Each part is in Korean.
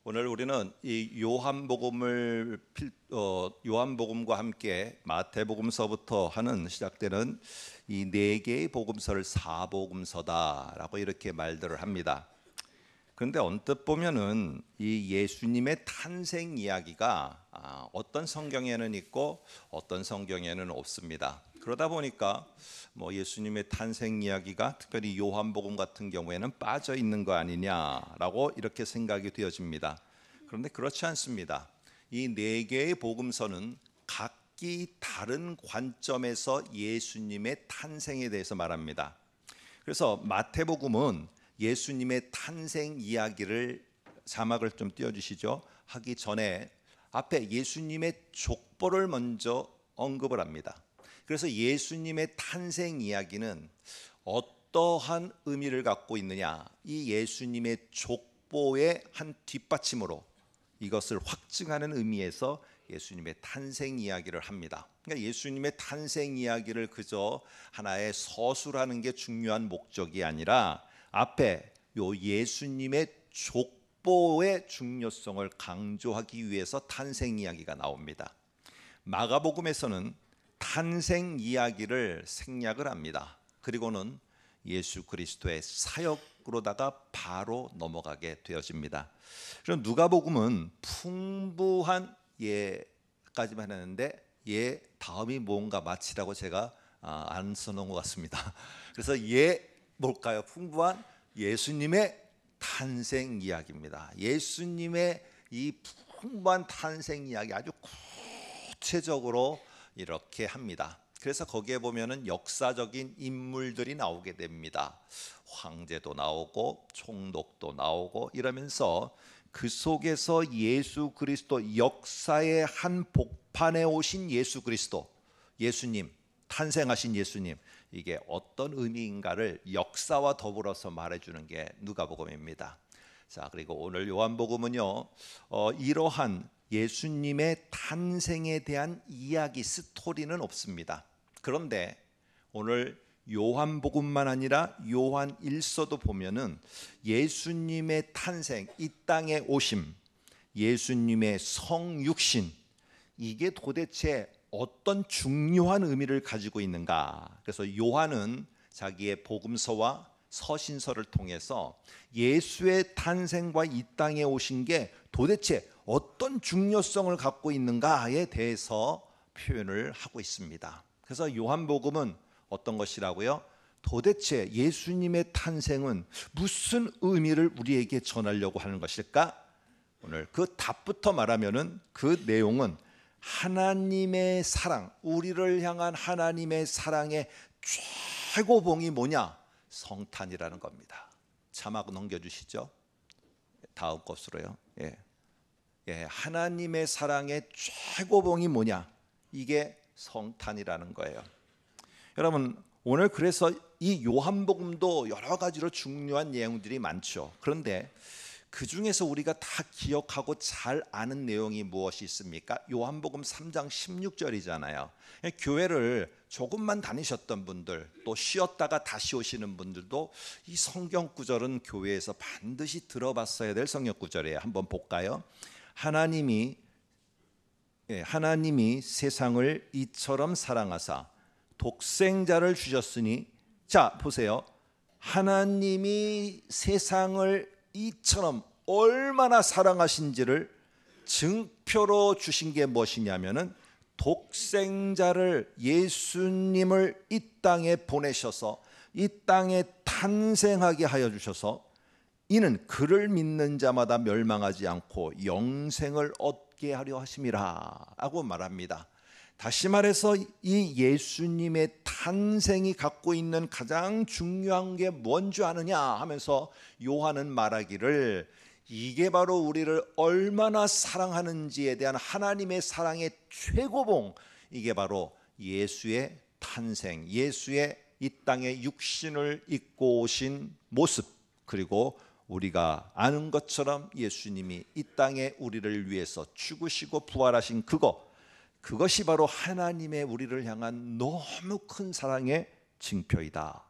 오늘 우리는 이 요한복음과 함께 마태복음서부터 하는 시작되는 이 네 개의 복음서를 사복음서다라고 이렇게 말들을 합니다. 그런데 언뜻 보면은 이 예수님의 탄생 이야기가 어떤 성경에는 있고 어떤 성경에는 없습니다. 그러다 보니까 예수님의 탄생 이야기가 특별히 요한복음 같은 경우에는 빠져 있는 거 아니냐라고 이렇게 생각이 되어집니다. 그런데 그렇지 않습니다. 이 네 개의 복음서는 각기 다른 관점에서 예수님의 탄생에 대해서 말합니다. 그래서 마태복음은 예수님의 탄생 이야기를 자막을 좀 띄워주시죠. 하기 전에 앞에 예수님의 족보를 먼저 언급을 합니다. 그래서 예수님의 탄생 이야기는 어떠한 의미를 갖고 있느냐, 이 예수님의 족보의 한 뒷받침으로 이것을 확증하는 의미에서 예수님의 탄생 이야기를 합니다. 그러니까 예수님의 탄생 이야기를 그저 하나의 서술하는 게 중요한 목적이 아니라 앞에 요 예수님의 족보의 중요성을 강조하기 위해서 탄생 이야기가 나옵니다. 마가복음에서는 탄생 이야기를 생략을 합니다. 그리고는 예수 그리스도의 사역으로다가 바로 넘어가게 되어집니다. 그럼 누가복음은 풍부한 예까지만 했는데 예 다음이 뭔가 마치라고 제가 안 써놓은 것 같습니다. 그래서 예 뭘까요? 풍부한 예수님의 탄생 이야기입니다. 예수님의 이 풍부한 탄생 이야기 아주 구체적으로 이렇게 합니다. 그래서 거기에 보면은 역사적인 인물들이 나오게 됩니다. 황제도 나오고 총독도 나오고 이러면서 그 속에서 예수 그리스도 역사의 한 복판에 오신 예수 그리스도, 예수님, 탄생하신 예수님, 이게 어떤 의미인가를 역사와 더불어서 말해주는 게 누가복음입니다. 자, 그리고 오늘 요한복음은요, 이러한 예수님의 탄생에 대한 이야기 스토리는 없습니다. 그런데 오늘 요한복음만 아니라 요한 1서도 보면은 예수님의 탄생, 이 땅에 오심, 예수님의 성육신, 이게 도대체 어떤 중요한 의미를 가지고 있는가. 그래서 요한은 자기의 복음서와 서신서를 통해서 예수의 탄생과 이 땅에 오신 게 도대체 어떤 중요성을 갖고 있는가에 대해서 표현을 하고 있습니다. 그래서 요한복음은 어떤 것이라고요? 도대체 예수님의 탄생은 무슨 의미를 우리에게 전하려고 하는 것일까? 오늘 그 답부터 말하면은 그 내용은 하나님의 사랑, 우리를 향한 하나님의 사랑의 최고봉이 뭐냐? 성탄이라는 겁니다. 자막 넘겨주시죠. 다음 것으로요. 하나님의 사랑의 최고봉이 뭐냐? 이게 성탄이라는 거예요. 여러분, 오늘 그래서 이 요한복음도 여러 가지로 중요한 내용들이 많죠. 그런데 그 중에서 우리가 다 기억하고 잘 아는 내용이 무엇이 있습니까? 요한복음 3장 16절이잖아요. 교회를 조금만 다니셨던 분들, 또 쉬었다가 다시 오시는 분들도 이 성경 구절은 교회에서 반드시 들어봤어야 될 성경 구절이에요. 한번 볼까요? 하나님이 세상을 이처럼 사랑하사 독생자를 주셨으니, 자 보세요. 하나님이 세상을 이처럼 얼마나 사랑하신지를 증표로 주신 게 무엇이냐면은 독생자를, 예수님을 이 땅에 보내셔서 이 땅에 탄생하게 하여 주셔서 이는 그를 믿는 자마다 멸망하지 않고 영생을 얻게 하려 하심이라 하고 말합니다. 다시 말해서 이 예수님의 탄생이 갖고 있는 가장 중요한 게 뭔 줄 아느냐 하면서 요한은 말하기를 이게 바로 우리를 얼마나 사랑하는지에 대한 하나님의 사랑의 최고봉, 이게 바로 예수의 탄생, 예수의 이 땅에 육신을 입고 오신 모습, 그리고 우리가 아는 것처럼 예수님이 이 땅에 우리를 위해서 죽으시고 부활하신 그것이 바로 하나님의 우리를 향한 너무 큰 사랑의 징표이다.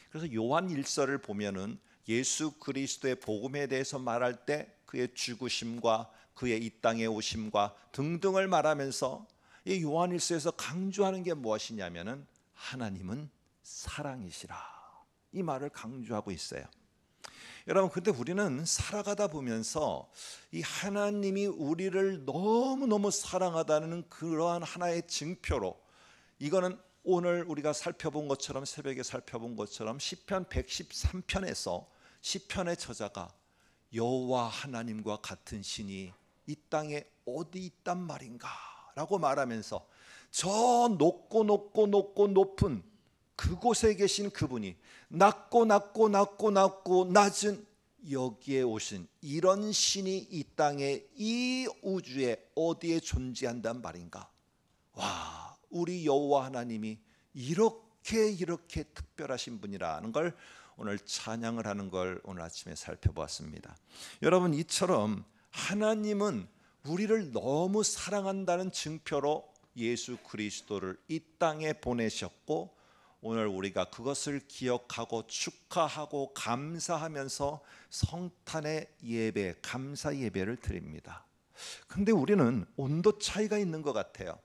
그래서 요한 1서를 보면은 예수 그리스도의 복음에 대해서 말할 때 그의 죽으심과 그의 이 땅에 오심과 등등을 말하면서 이 요한일서에서 강조하는 게 무엇이냐면은 하나님은 사랑이시라, 이 말을 강조하고 있어요. 여러분, 근데 우리는 살아가다 보면서 이 하나님이 우리를 너무너무 사랑하다는 그러한 하나의 증표로, 이거는 오늘 우리가 살펴본 것처럼, 새벽에 살펴본 것처럼 시편 113편에서 시편의 저자가 여호와 하나님과 같은 신이 이 땅에 어디 있단 말인가 라고 말하면서 저 높고 높은 그곳에 계신 그분이 낮고 낮은 여기에 오신 이런 신이 이 땅에, 이 우주에 어디에 존재한단 말인가. 와, 우리 여호와 하나님이 이렇게 특별하신 분이라는 걸 오늘 찬양을 하는 걸 오늘 아침에 살펴보았습니다. 여러분, 이처럼 하나님은 우리를 너무 사랑한다는 증표로 예수 그리스도를 이 땅에 보내셨고, 오늘 우리가 그것을 기억하고 축하하고 감사하면서 성탄의 예배, 감사 예배를 드립니다. 근데 우리는 온도 차이가 있는 것 같아요.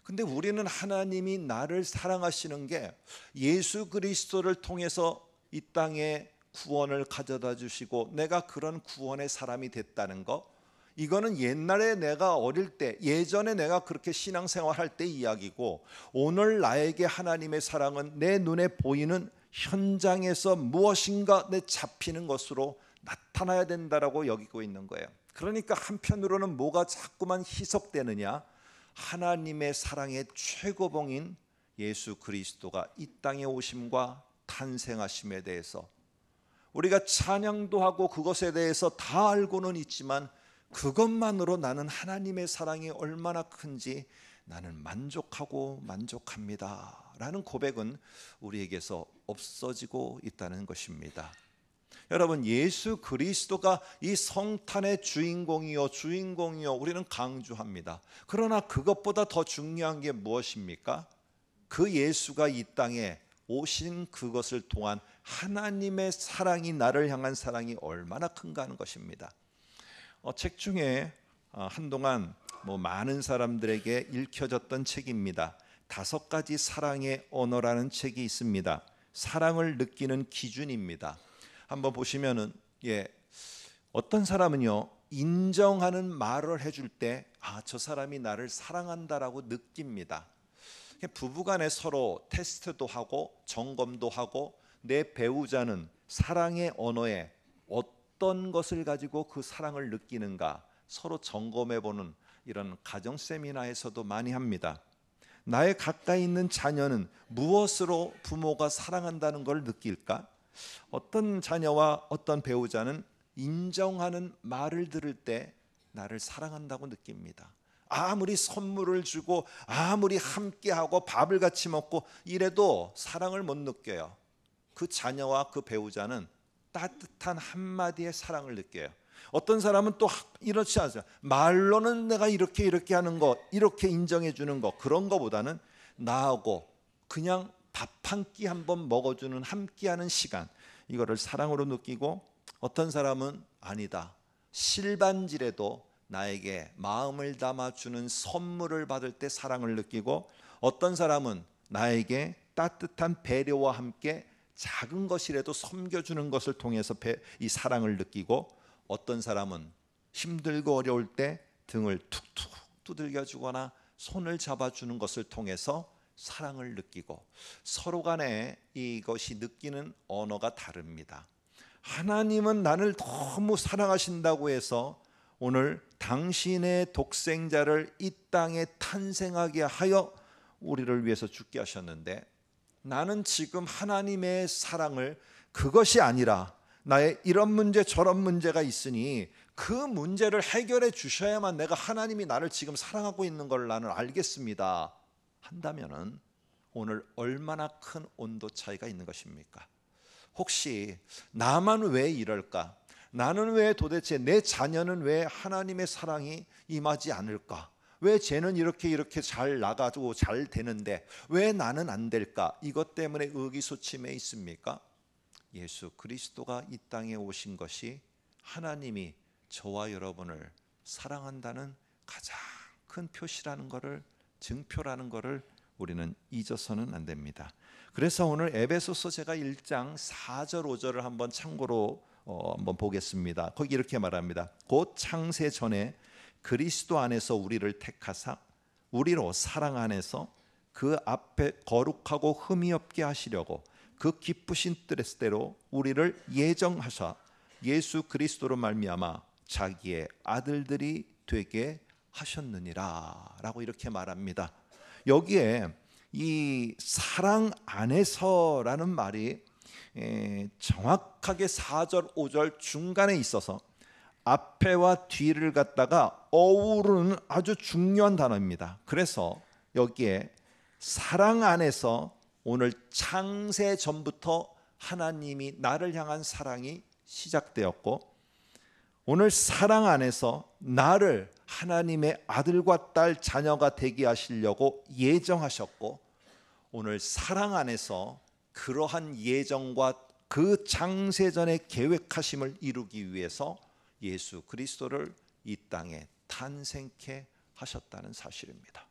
근데 우리는 하나님이 나를 사랑하시는 게 예수 그리스도를 통해서 이 땅에 구원을 가져다 주시고 내가 그런 구원의 사람이 됐다는 거, 이거는 옛날에 내가 어릴 때, 예전에 내가 그렇게 신앙생활할 때 이야기고, 오늘 나에게 하나님의 사랑은 내 눈에 보이는 현장에서 무엇인가 내 잡히는 것으로 나타나야 된다라고 여기고 있는 거예요. 그러니까 한편으로는 뭐가 자꾸만 희석되느냐, 하나님의 사랑의 최고봉인 예수 그리스도가 이 땅에 오심과 탄생하심에 대해서 우리가 찬양도 하고 그것에 대해서 다 알고는 있지만, 그것만으로 나는 하나님의 사랑이 얼마나 큰지 나는 만족합니다 라는 고백은 우리에게서 없어지고 있다는 것입니다. 여러분, 예수 그리스도가 이 성탄의 주인공이요 우리는 강조합니다. 그러나 그것보다 더 중요한 게 무엇입니까? 그 예수가 이 땅에 오신 그것을 통한 하나님의 사랑이, 나를 향한 사랑이 얼마나 큰가 하는 것입니다. 책 중에 한동안 많은 사람들에게 읽혀졌던 책입니다. 5가지 사랑의 언어라는 책이 있습니다. 사랑을 느끼는 기준입니다. 한번 보시면은, 어떤 사람은요, 인정하는 말을 해줄 때 저 사람이 나를 사랑한다라고 느낍니다. 부부간에 서로 테스트도 하고 점검도 하고, 내 배우자는 사랑의 언어에 어떤 것을 가지고 그 사랑을 느끼는가 서로 점검해보는 이런 가정 세미나에서도 많이 합니다. 나의 가까이 있는 자녀는 무엇으로 부모가 사랑한다는 걸 느낄까? 어떤 자녀와 어떤 배우자는 인정하는 말을 들을 때 나를 사랑한다고 느낍니다. 아무리 선물을 주고 아무리 함께하고 밥을 같이 먹고 이래도 사랑을 못 느껴요. 그 자녀와 그 배우자는 따뜻한 한마디의 사랑을 느껴요. 어떤 사람은 또 이렇지 않아요. 말로는 내가 이렇게 하는 거, 이렇게 인정해 주는 거, 그런 거보다는 나하고 그냥 밥 한 끼 한번 먹어주는, 함께하는 시간, 이거를 사랑으로 느끼고, 어떤 사람은 아니다, 실반지라도 나에게 마음을 담아주는 선물을 받을 때 사랑을 느끼고, 어떤 사람은 나에게 따뜻한 배려와 함께 작은 것이라도 섬겨주는 것을 통해서 이 사랑을 느끼고, 어떤 사람은 힘들고 어려울 때 등을 툭툭 두들겨주거나 손을 잡아주는 것을 통해서 사랑을 느끼고, 서로 간에 이것이 느끼는 언어가 다릅니다. 하나님은 나를 너무 사랑하신다고 해서 오늘 당신의 독생자를 이 땅에 탄생하게 하여 우리를 위해서 죽게 하셨는데, 나는 지금 하나님의 사랑을, 그것이 아니라 나의 이런 문제 저런 문제가 있으니 그 문제를 해결해 주셔야만 내가 하나님이 나를 지금 사랑하고 있는 걸 나는 알겠습니다 한다면은 오늘 얼마나 큰 온도 차이가 있는 것입니까? 혹시 나만 왜 이럴까? 나는 왜 도대체, 내 자녀는 왜 하나님의 사랑이 임하지 않을까? 왜 쟤는 이렇게 잘 나가고 잘 되는데 왜 나는 안 될까? 이것 때문에 의기소침해 있습니까? 예수 그리스도가 이 땅에 오신 것이 하나님이 저와 여러분을 사랑한다는 가장 큰 표시라는 것을, 증표라는 것을 우리는 잊어서는 안 됩니다. 그래서 오늘 에베소서 제가 1장 4절 5절을 한번 참고로 한번 보겠습니다. 거기 이렇게 말합니다. 곧 창세 전에 그리스도 안에서 우리를 택하사 우리로 사랑 안에서 그 앞에 거룩하고 흠이 없게 하시려고 그 기쁘신 뜻대로 우리를 예정하사 예수 그리스도로 말미암아 자기의 아들들이 되게 하셨느니라 라고 이렇게 말합니다. 여기에 이 사랑 안에서라는 말이 정확하게 4절 5절 중간에 있어서 앞에와 뒤를 갖다가 어우르는 아주 중요한 단어입니다. 그래서 여기에 사랑 안에서 오늘 창세 전부터 하나님이 나를 향한 사랑이 시작되었고, 오늘 사랑 안에서 나를 하나님의 아들과 딸 자녀가 되게 하시려고 예정하셨고, 오늘 사랑 안에서 그러한 예정과 그 창세전의 계획하심을 이루기 위해서 예수 그리스도를 이 땅에 탄생케 하셨다는 사실입니다.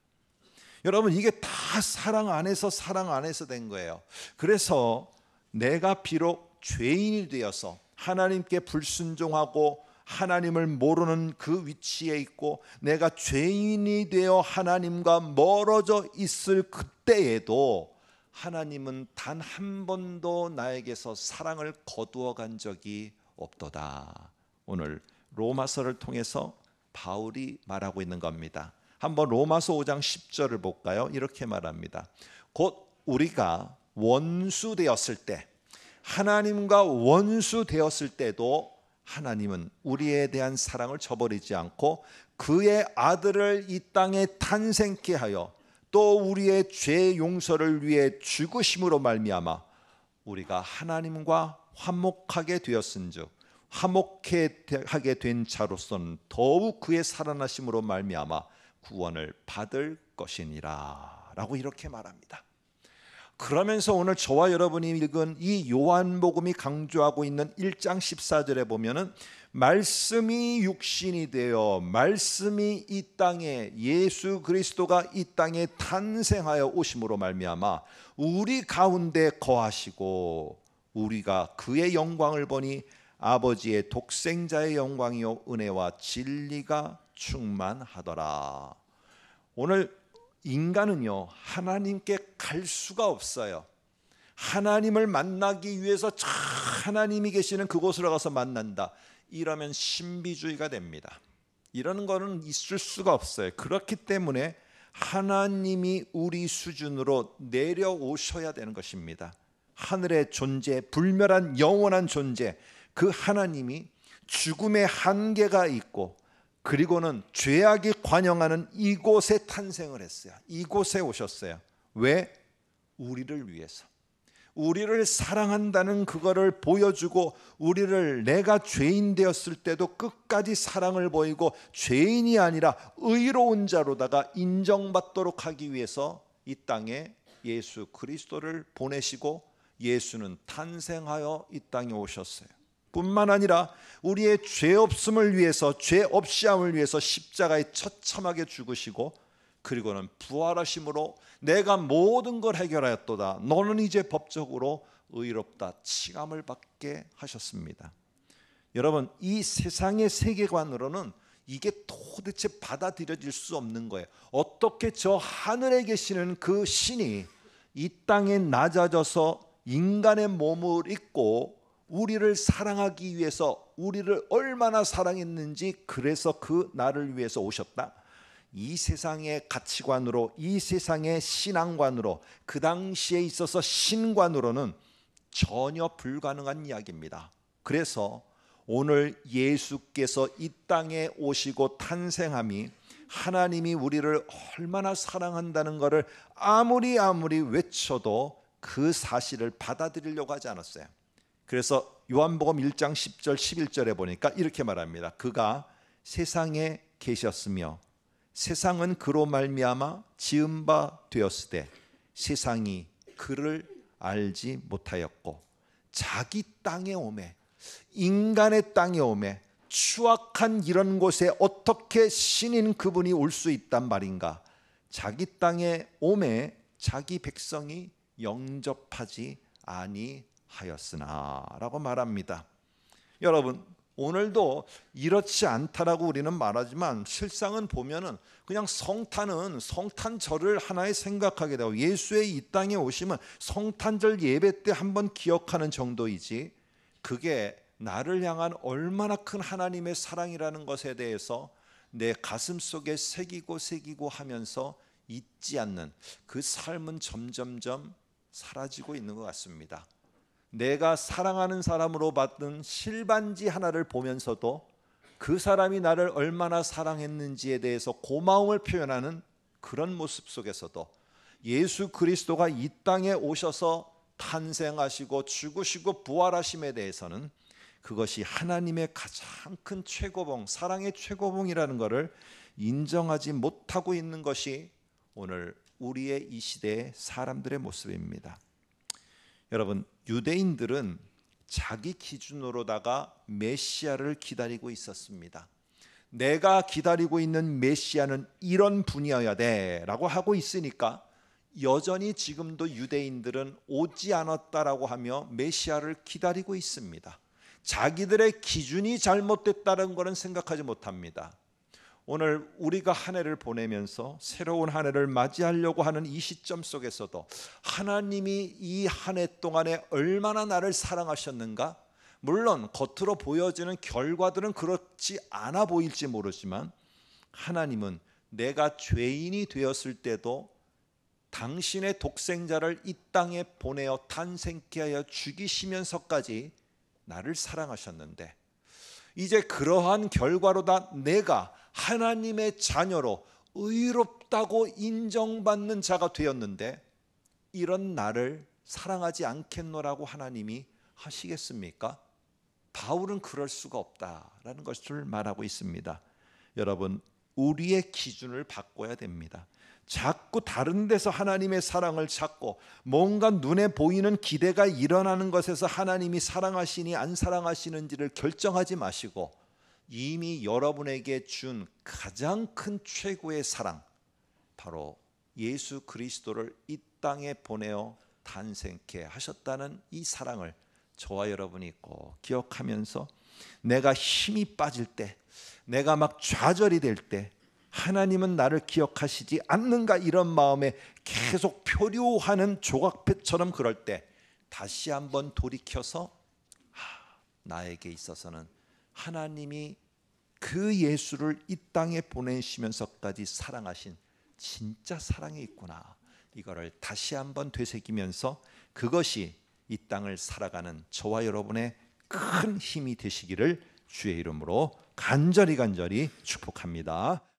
여러분, 이게 다 사랑 안에서 된 거예요. 그래서 내가 비록 죄인이 되어서 하나님께 불순종하고 하나님을 모르는 그 위치에 있고, 내가 죄인이 되어 하나님과 멀어져 있을 그때에도 하나님은 단 한 번도 나에게서 사랑을 거두어 간 적이 없도다. 오늘 로마서를 통해서 바울이 말하고 있는 겁니다. 한번 로마서 5장 10절을 볼까요? 이렇게 말합니다. 곧 우리가 원수 되었을 때, 하나님과 원수 되었을 때도 하나님은 우리에 대한 사랑을 저버리지 않고 그의 아들을 이 땅에 탄생케 하여 또 우리의 죄 용서를 위해 죽으심으로 말미암아 우리가 하나님과 화목하게 되었은즉 화목하게 된 자로서는 더욱 그의 살아나심으로 말미암아 구원을 받을 것이니라 라고 이렇게 말합니다. 그러면서 오늘 저와 여러분이 읽은 이 요한복음이 강조하고 있는 1장 14절에 보면은 말씀이 육신이 되어 말씀이 이 땅에, 예수 그리스도가 이 땅에 탄생하여 오심으로 말미암아 우리 가운데 거하시고 우리가 그의 영광을 보니 아버지의 독생자의 영광이요 은혜와 진리가 충만하더라. 오늘 인간은요, 하나님께 갈 수가 없어요. 하나님을 만나기 위해서 하나님이 계시는 그곳으로 가서 만난다, 이러면 신비주의가 됩니다. 이런 거는 있을 수가 없어요. 그렇기 때문에 하나님이 우리 수준으로 내려오셔야 되는 것입니다. 하늘의 존재, 불멸한 영원한 존재, 그 하나님이 죽음의 한계가 있고 그리고는 죄악이 관영하는 이곳에 탄생을 했어요. 이곳에 오셨어요. 왜? 우리를 위해서. 우리를 사랑한다는 그거를 보여주고, 우리를 내가 죄인 되었을 때도 끝까지 사랑을 보이고 죄인이 아니라 의로운 자로다가 인정받도록 하기 위해서 이 땅에 예수 그리스도를 보내시고 예수는 탄생하여 이 땅에 오셨어요. 뿐만 아니라 우리의 죄 없음을 위해서, 죄 없이함을 위해서 십자가에 처참하게 죽으시고 그리고는 부활하심으로 내가 모든 걸 해결하였도다, 너는 이제 법적으로 의롭다 칭함을 받게 하셨습니다. 여러분, 이 세상의 세계관으로는 이게 도대체 받아들여질 수 없는 거예요. 어떻게 저 하늘에 계시는 그 신이 이 땅에 낮아져서 인간의 몸을 입고 우리를 사랑하기 위해서, 우리를 얼마나 사랑했는지 그래서 그 나를 위해서 오셨다. 이 세상의 가치관으로, 이 세상의 신앙관으로, 그 당시에 있어서 신관으로는 전혀 불가능한 이야기입니다. 그래서 오늘 예수께서 이 땅에 오시고 탄생함이 하나님이 우리를 얼마나 사랑한다는 것을 아무리 외쳐도 그 사실을 받아들이려고 하지 않았어요. 그래서 요한복음 1장 10절 11절에 보니까 이렇게 말합니다. 그가 세상에 계셨으며 세상은 그로 말미암아 지은 바 되었으되 세상이 그를 알지 못하였고 자기 땅에 오매, 인간의 땅에 오매, 추악한 이런 곳에 어떻게 신인 그분이 올 수 있단 말인가? 자기 땅에 오매 자기 백성이 영접하지 아니하였으나 라고 말합니다. 여러분, 오늘도 이렇지 않다라고 우리는 말하지만 실상은 보면은 그냥 성탄절을 하나의 생각하게 되고, 예수의 이 땅에 오시면 성탄절 예배 때 한번 기억하는 정도이지, 그게 나를 향한 얼마나 큰 하나님의 사랑이라는 것에 대해서 내 가슴 속에 새기고 하면서 잊지 않는 그 삶은 점점점 사라지고 있는 것 같습니다. 내가 사랑하는 사람으로 받은 실반지 하나를 보면서도 그 사람이 나를 얼마나 사랑했는지에 대해서 고마움을 표현하는 그런 모습 속에서도 예수 그리스도가 이 땅에 오셔서 탄생하시고 죽으시고 부활하심에 대해서는 그것이 하나님의 가장 큰 최고봉, 사랑의 최고봉이라는 것을 인정하지 못하고 있는 것이 오늘 우리의 이 시대의 사람들의 모습입니다. 여러분, 유대인들은 자기 기준으로다가 메시아를 기다리고 있었습니다. 내가 기다리고 있는 메시아는 이런 분이어야 돼라고 하고 있으니까 여전히 지금도 유대인들은 오지 않았다라고 하며 메시아를 기다리고 있습니다. 자기들의 기준이 잘못됐다는 것은 생각하지 못합니다. 오늘 우리가 한 해를 보내면서 새로운 한 해를 맞이하려고 하는 이 시점 속에서도 하나님이 이 한 해 동안에 얼마나 나를 사랑하셨는가? 물론 겉으로 보여지는 결과들은 그렇지 않아 보일지 모르지만 하나님은 내가 죄인이 되었을 때도 당신의 독생자를 이 땅에 보내어 탄생케 하여 죽이시면서까지 나를 사랑하셨는데, 이제 그러한 결과로다 내가 하나님의 자녀로 의롭다고 인정받는 자가 되었는데 이런 나를 사랑하지 않겠노라고 하나님이 하시겠습니까? 바울은 그럴 수가 없다라는 것을 말하고 있습니다. 여러분, 우리의 기준을 바꿔야 됩니다. 자꾸 다른 데서 하나님의 사랑을 찾고 뭔가 눈에 보이는 기대가 일어나는 것에서 하나님이 사랑하시니 안 사랑하시는지를 결정하지 마시고 이미 여러분에게 준 가장 큰 최고의 사랑, 바로 예수 그리스도를 이 땅에 보내어 탄생케 하셨다는 이 사랑을 저와 여러분이 꼭 기억하면서 내가 힘이 빠질 때, 내가 막 좌절이 될 때 하나님은 나를 기억하시지 않는가 이런 마음에 계속 표류하는 조각배처럼 그럴 때 다시 한번 돌이켜서 나에게 있어서는 하나님이 그 예수를 이 땅에 보내시면서까지 사랑하신 진짜 사랑이 있구나, 이거를 다시 한번 되새기면서 그것이 이 땅을 살아가는 저와 여러분의 큰 힘이 되시기를 주의 이름으로 간절히 축복합니다.